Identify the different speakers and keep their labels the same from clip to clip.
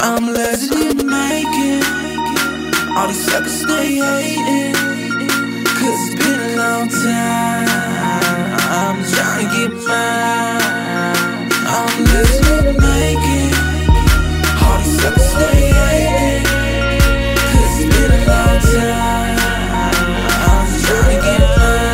Speaker 1: I'm legend in the making. All these suckers stay hating, cause it's been a long time. I'm trying to get mine. I'm legend in the making. All these suckers stay hating, cause it's been a long time. I'm trying to get mine.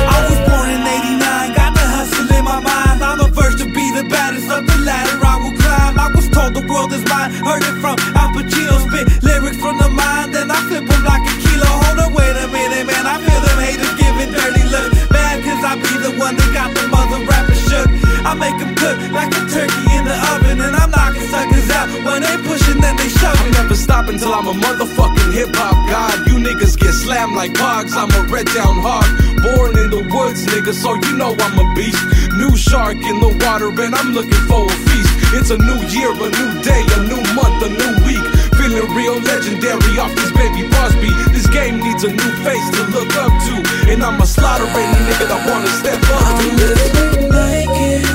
Speaker 2: I was born in '89, got the hustle in my mind. I'm the first to be the baddest of the ladder I will climb. I was told the world is mine, heard it from Al Pacino. Spit lyrics from the mind, then I flip them like a kilo. Hold on, wait a minute, man, I feel them haters giving dirty looks. Mad cause I be the one that got the mother rappers shook. I make them cook like a turkey in the oven, and I'm knocking suckers out. When they pushing, then they shove.
Speaker 3: I'm never stopping till I'm a motherfucking hip-hop god. You niggas get slammed like hogs, I'm a red down hog. Born in the woods, nigga, so you know I'm a beast. New shark in the water, and I'm looking for a feast. It's a new year, a new day, a new month, a new week. Feeling real legendary off this baby boss beat. This game needs a new face to look up to, and I'ma slaughter any nigga that wanna step up to.
Speaker 1: I'm living like it.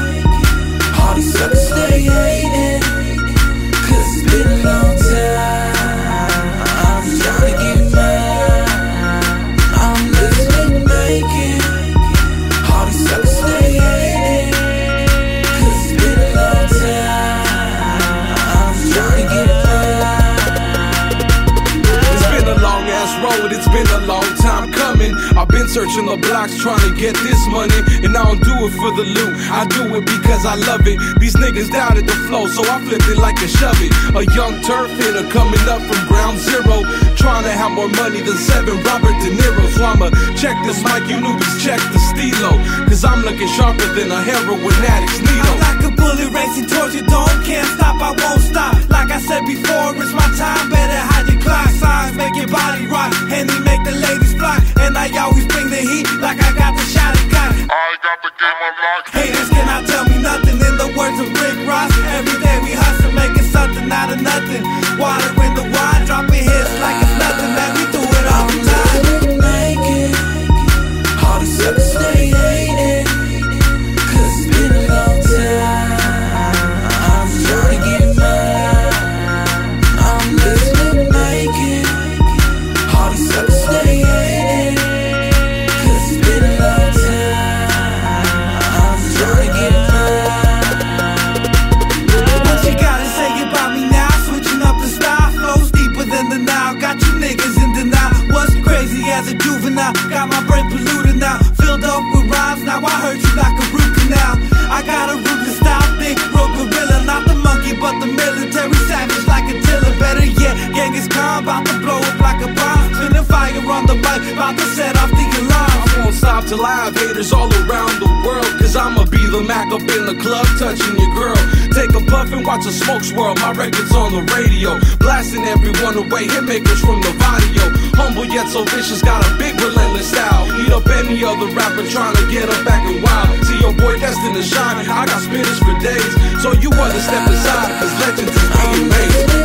Speaker 1: All these suckers stay hating, cause it's been a long time. I'm trying to get mine. I'm living like it. All these suckers stay hating, cause it's been a long time. I'm trying to get mine.
Speaker 3: It's been a long ass road, it's been a long time coming. I've been searching the blocks trying to get this money, and I don't do it for the loot, I do it because I love it. These niggas doubted the flow, so I flipped it like a shove it. A young turf hitter coming up from ground zero, trying to have more money than 7 Robert De Niro. So I'ma check this mic, you newbies check the stilo, cause I'm looking sharper than a heroin addict's needle.
Speaker 2: I'm like a bullet racing towards you, don't can't stop, I won't stop. Like I said before, it's my time, better hide your clock. Signs make your body rock, and they make the ladies flock. And I always bring the heat, like I got the shot and got it.
Speaker 4: I got the game unlocked.
Speaker 2: Haters cannot tell me nothing. In the words of Rick Ross, every day we hustle, making something out of nothing. Water in the wine, dropping hits like it's nothing. Man, we do it all the time.
Speaker 1: I'm living like it. All these suckers stay hating, cause it's been a long time. I'm trying to get mine. I'm living like it. All these suckers stay hating, cause it's been a long time. I'm trying to get mine.
Speaker 2: What you gotta say about me now? Switching up the style, flows deeper than the Nile. Got you niggas in denial. What's crazy as a juvenile? Got my brain polluted now, filled up with rhymes. Now I hurt you like a root canal. I got a ruthless style, thick, road gorilla, not the monkey but the military savage like a tiller. Better yet, Genghis Khan, bout to blow up like a bomb. Spinning fire on the mic, bout to set off the alarm.
Speaker 3: I won't stop till I have haters all around the world, cause I'ma be the Mac up in the club touching your girl. Take a puff and watch a smoke swirl, my record's on the radio, blasting everyone away, hitmakers from the Vadio. Humble yet so vicious, got a big relentless style. Eat up any other rapper trying to get up back and wild. See your boy destined to shine, I got spitters for days, so you wanna step aside, cause legends is being made.